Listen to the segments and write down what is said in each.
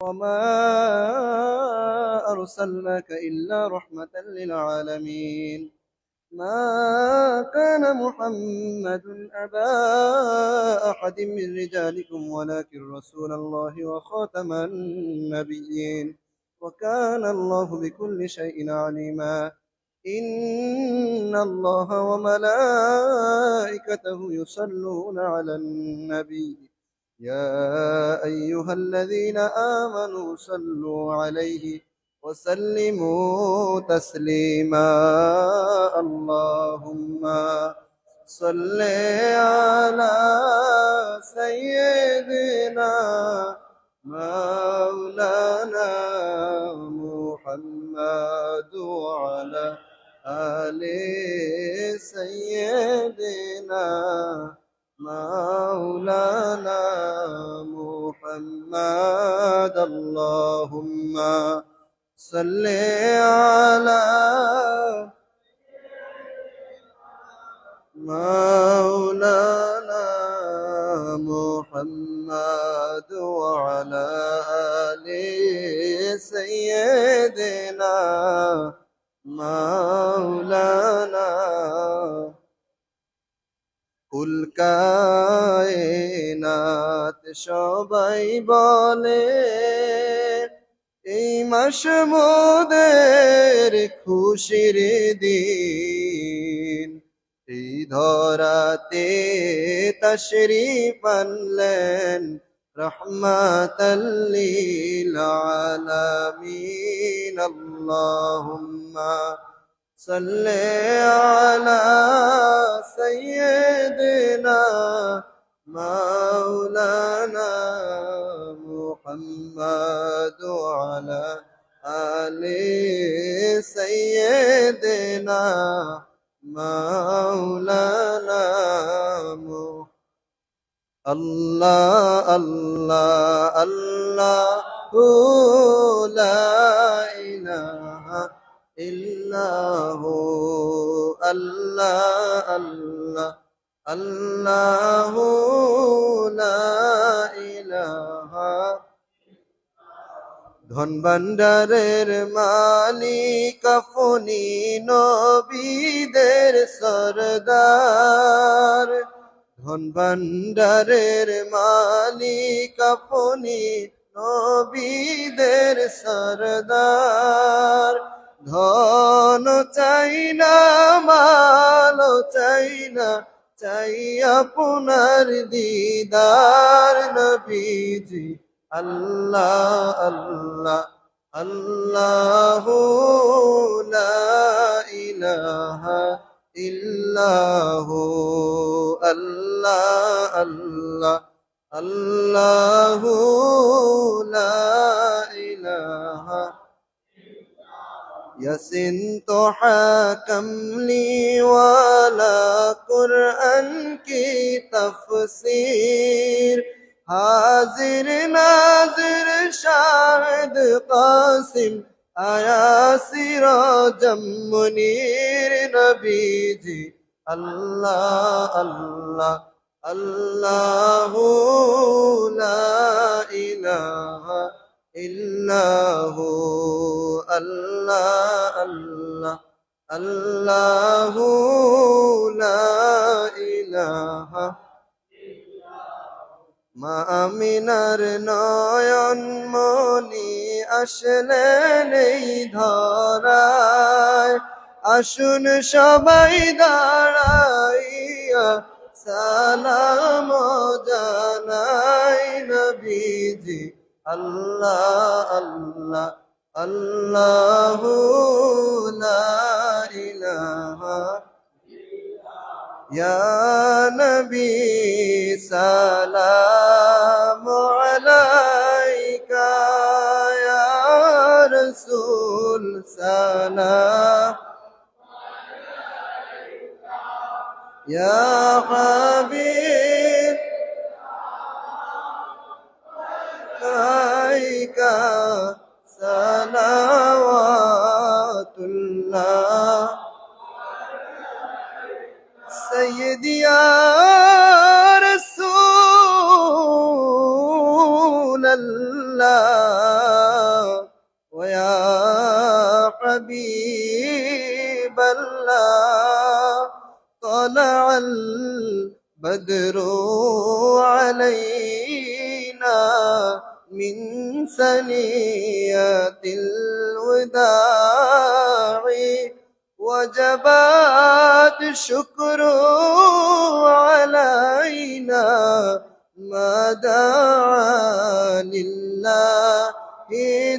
وما أرسلناك إلا رحمة للعالمين. ما كان محمد أبا أحد من رجالكم ولكن رسول الله وخاتم النبيين وكان الله بكل شيء عليما. إن الله وملائكته يصلون على النبي يا أيها الذين آمنوا صلوا عليه وسلموا تسليما. اللهم صل على سيدنا مولانا محمد وعلى آل سيدنا مولانا محمد. اللهم صل على مولانا محمد وعلى آل سيدنا مولانا. কুল কায়নাত সবাই বলে এই মাস মোদের খুশির দিন, এই ধরাতে তাশরীফ আনলেন রহমাতাল লিল আলামিন। আল্লাহুম্মা সাল্লি আলা সাইয়্যিদিনা মাওলানা মুহাম্মদ ওয়া আলা আলি সাইয়্যিদিনা মাওলানা। আল্লাহ আল্লাহ আল্লাহু লা ইলাহা ইল্লাহু আল্লাহ আল্লাহ আল্লাহু লা ইলাহা। ধন ভান্ডারের মালিক আপনি নবীদের সরদার, ধন ভান্ডারের মালিক আপনি নবীদের সরদার। ধন চাই না মাল চাই না, চাই আপনার দিদার নবীজি। আল্লাহ আল্লাহ আল্লাহু লা ইলাহা ইল্লাহু আল্লাহ আল্লাহ আল্লাহু লা ইলাহা। ইয়াসিন তুহাকাম লি ওয়ালা কুরআন কি তাফসীর, হাজির নাজির শাহিদ কাসিম আয়া সিরাজাম মুনীর নবীজি। আল্লাহ আল্লাহ আল্লাহু লা ইলাহা ইল্লাহু আল্লাহ আল্লাহ আল্লাহু লা ইলাহা। মা আমিনার নয়ন মনি আসলেন এই ধরায়, আসুন সবাই দাঁড়াইয়া সালাম জানাই নবীজি। আল্লাহ আল্লাহ আল্লাহু লা ইলাহা ইয়া নবী সালামু আলাইকা, ইয়া রাসূল সালাম ইয়া হাবিব আলাইকা সালাওয়াতুল্লাহ। سيدي يا رسول الله ويا حبيب الله طلع البدر علينا من ثنيات الوداع وجبت الشكر علينا ما دعا لله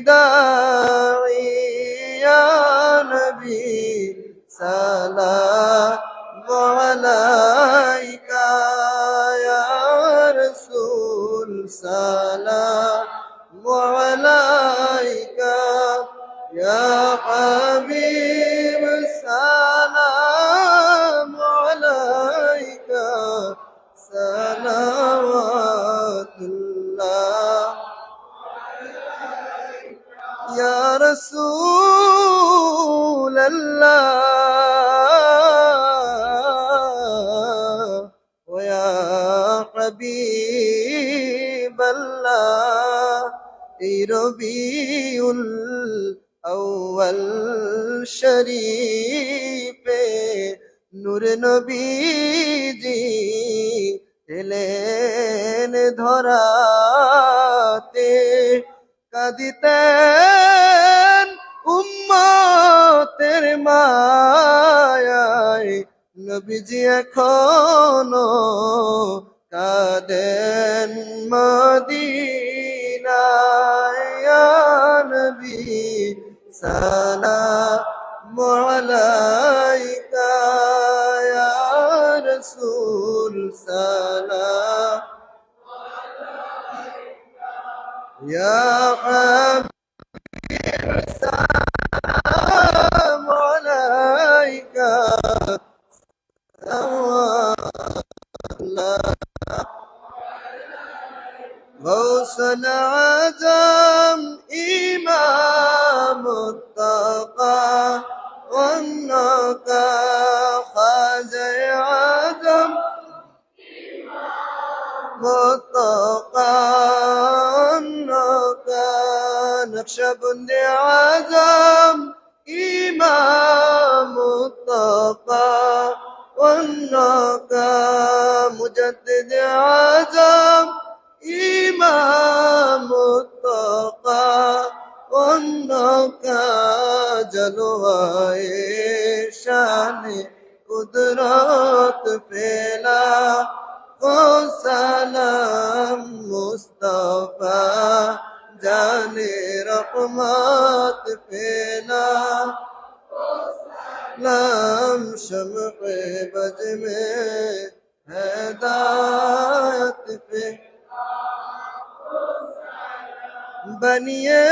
داعي يا نبي سلام عليك يا رسول سلام عليك يا حبيب سلام عليك صلوات الله يا رسول الله ويا حبيب الله ربيع الأول شريف নূর নবীজি এলেন ধরাতে কাঁদিতেন উম্মতের মায়ায় নবীজি এখনো কাঁদেন মদিনায় ইয়া নবী সালাম আলাইকা ইয়া রাসূল সালাম ইয়া হাবিব সালাম আলাইকা غوث العظم إمام التقى والنقى خازي عظم متقى النقى نقشبند عظم إمام التقى والنقى مجدد عظم إمام التقى والنقى جلوائے شان قدرت پھیلا کو سلام مصطفیٰ جان رحمت پھیلا سلام شمع بج میں ہدایت پہ بنیے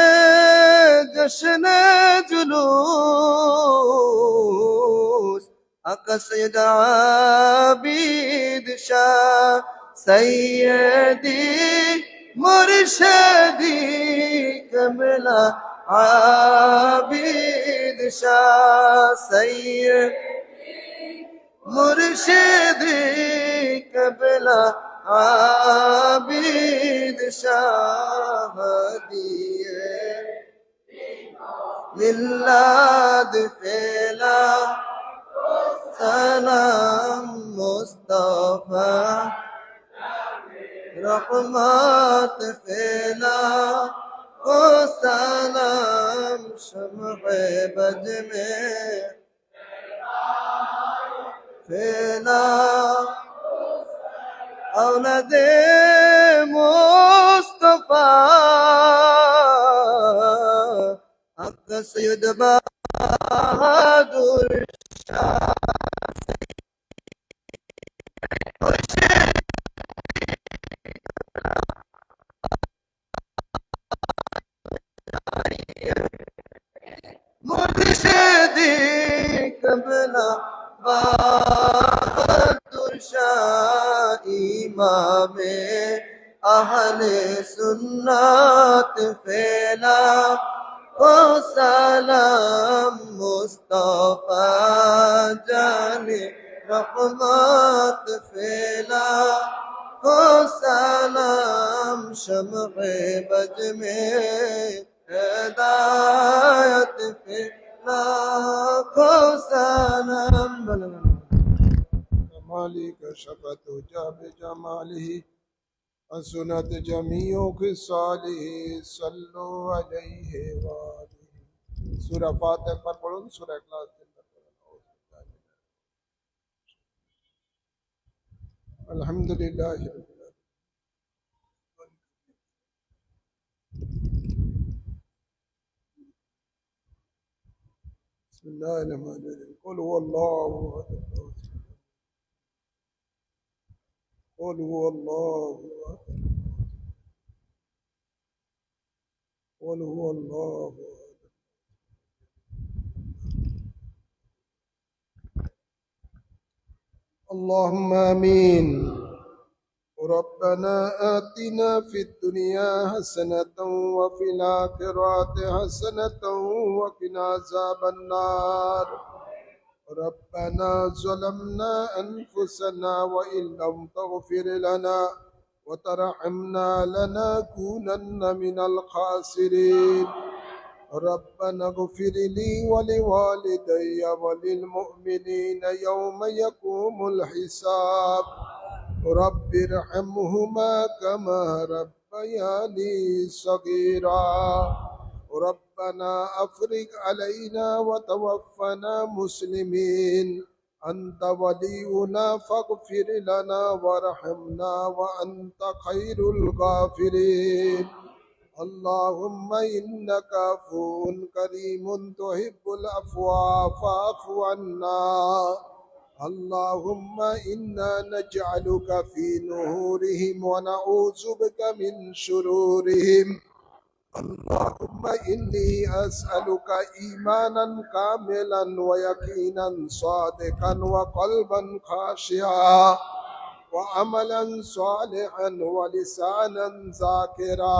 جشن جلوس آقا سید عابد شاہ سیدی مرشدی کملا عابد شاہ سید مرشدی کملا عابد شاہ دیے ملاد پھیلا سلام مصطفیٰ رحمت پھیلا او سلام شمع بج میں پھیلا اولاد مصطفیٰ آقا سید بہادر شاہ مرشدی قبلہ بہادر شاہ امام اہل سنت پھیلا او سلام مصطفیٰ جان رحمت پھیلا او سلام شمع بج میں ہدایت लाखों सलाम कमाली कशफत जब जमालिही हसनत जमीओ खिसालिही सल्लु अलैहि वालिही। सूरह फातिहा पर पढ़ो, सूरह इखलास के अंदर पढ़ो। अल्हम्दुलिल्लाह रब्बिल आलमीन। बिस्मिल्लाहिर्रहमानिर्रहीम। कुल हुवल्लाहु अहद, कुल हुवल्लाहु अहद, कुल हुवल्लाहु अहद। अल्लाहुम्मा आमीन। रब्बना आतिना फिद दुनिया हसनतन व फिल आखिरति हसनतन व किना अज़ाबन नार। रब्बना ज़लमना अनफुसना व इल्लम तग़फिर लना व तरहमना लनकूनन्न मिनल खासिरीन। रब्बना इग़फिर ली व लिवालिदैया व लिलमुअ्मिनीना यौम यक़ूमुल हिसाब। रब्बिरहम्हुमा कमा रब्बयानी सगीरा। रब्बना अफ़रिग़ अलैना व तवफ़्फ़ना मुस्लिमीन। अंत वलीयुना फ़ग़फ़िर लना वरहमना व अंत खैरुल गाफ़िरीन। अल्लाहुम्मा इन्नका अफ़ुव्वुन करीमुन तुहिब्बुल अफ़्वा फ़अफ़ु अन्ना। अल्लाहुम्मा इन्ना नजअलुका फ़ी नुहूरिहिम व नऊज़ु बिका मिन शुरूरिहिम। अल्लाहुम्मा इन्नी अस्अलुका ईमानन कामिलन व यकीनन सादिक़न व क़ल्बन ख़ाशिआ व अमलन सालिहन व लिसानन ज़ाकिरा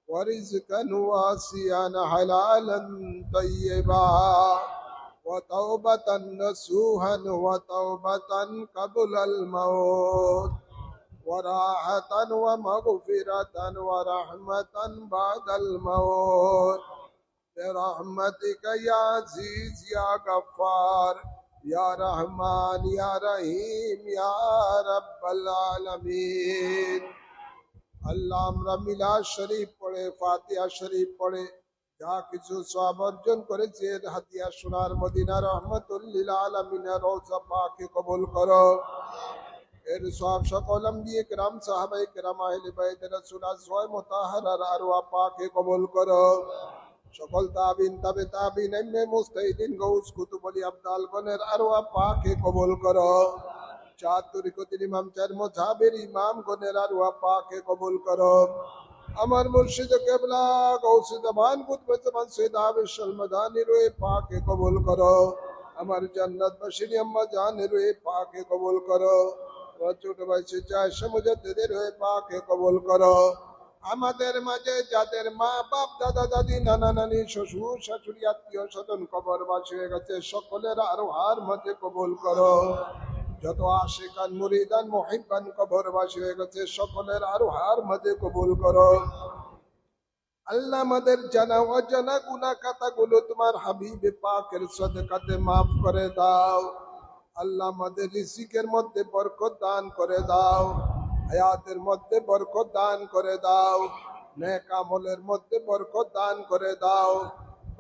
व रिज़्क़न वासिअन हलालन तय्यिबा व तौबतन नसूहन व तौबतन क़ब्लल मौत व राहतन व मग़फ़िरतन व रहमतन बअदल मौत। बिरहमतिका या अज़ीज़ या गफ़्फ़ार या रहमान या रहीम या रब्बल आलमीन। अल्लाह আমরা মিলাদ শরীফ পড়ে ফাতিহা শরীফ পড়ে যা কিছু সওয়াব অর্জন করেছি এর হাদিয়া সোনার মদিনা রহমাতুল লিল আলামিনের রওজা পাকে কবুল করো। এর সওয়াব সকল আম্বিয়া কিরাম সাহাবায়ে কিরাম আহলে বাইত রাসূল আজওয়ায়ে মুতাহহারার আরওয়াহ পাকে কবুল করো। সকল তাবিন তাবে তাবিন ইলমে মুস্তাহিদিন গৌস কুতুব ওলি আবদাল গণের আরওয়াহ পাকে কবুল করো। চার তরিকতের ইমাম চার মযহাবের ইমাম গণের আরওয়াহ পাকে কবুল করো। আমার মুর্শিদ কিবলা গৌস জামান কুতুব জামান সৈয়দ আবিদ মাদানী রূহে পাকে কবুল করো। আমার জান্নাতবাসিনী আম্মা জানের রূহে পাকে কবুল করো। আমার ছোট ভাই সিজায় মুজাদ্দিদের রূহে পাকে কবুল করো। আমাদের মাঝে যাদের মা বাপ দাদা দাদি নানা নানি শ্বশুর শাশুড়ি আত্মীয় স্বজন কবরবাসী হয়ে গেছে সকলের আরওয়ার মাঝে কবুল করো। যত আশিকান মুরিদান মুহিব্বান কবরবাসী হয়ে গেছে সকলের আরওয়ার মাঝে কবুল করো। আল্লাহ আমাদের জানা অজানা গুনাহ খাতাগুলো তোমার হাবিব পাকের সদকাতে মাফ করে দাও। আল্লাহ আমাদের রিজিকের মধ্যে বরকত দান করে দাও। হায়াতের মধ্যে বরকত দান করে দাও। নেক আমলের মধ্যে বরকত দান করে দাও।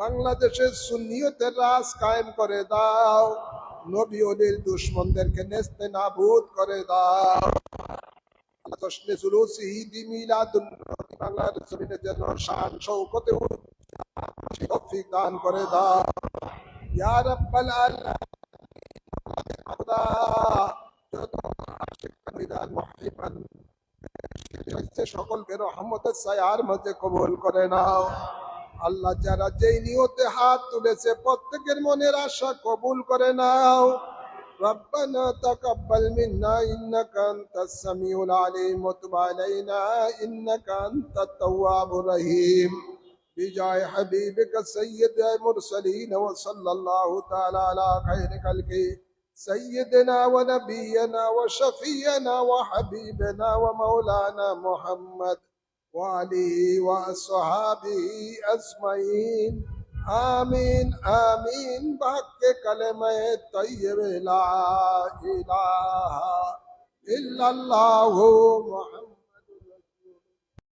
বাংলাদেশের সুন্নিয়তের রাজ কায়েম করে দাও। নবী ওলির দুশমনদেরকে নেস্তে নাবুদ করে দাও। জশ্নে জুলুসি ঈদি মিলাদুন নবী বাংলার জমিনে যেন শান শৌকতে তৌফিক দান করে দাও ইয়া রাব্বাল আলামিন। খোদা যত আশিক বিদান মুহিব্বান সকলকে রহমতের ছায়ার মধ্যে কবুল করে নাও। আল্লাহ যারা যেই নিয়তে হাত তুলেছে প্রত্যেকের মনের আশা কবুল করে নাও। ربنا تقبل منا إنك أنت السميع العليم وتب علينا إنك أنت التواب الرحيم بجاه حبيبك سيد المرسلين وصلى الله تعالى على خير خلقه سيدنا ونبينا وشفينا وحبيبنا ومولانا محمد وآله وأصحابه أجمعين آمين آمين بحق كلمة طيبة لا إله إلا الله محمد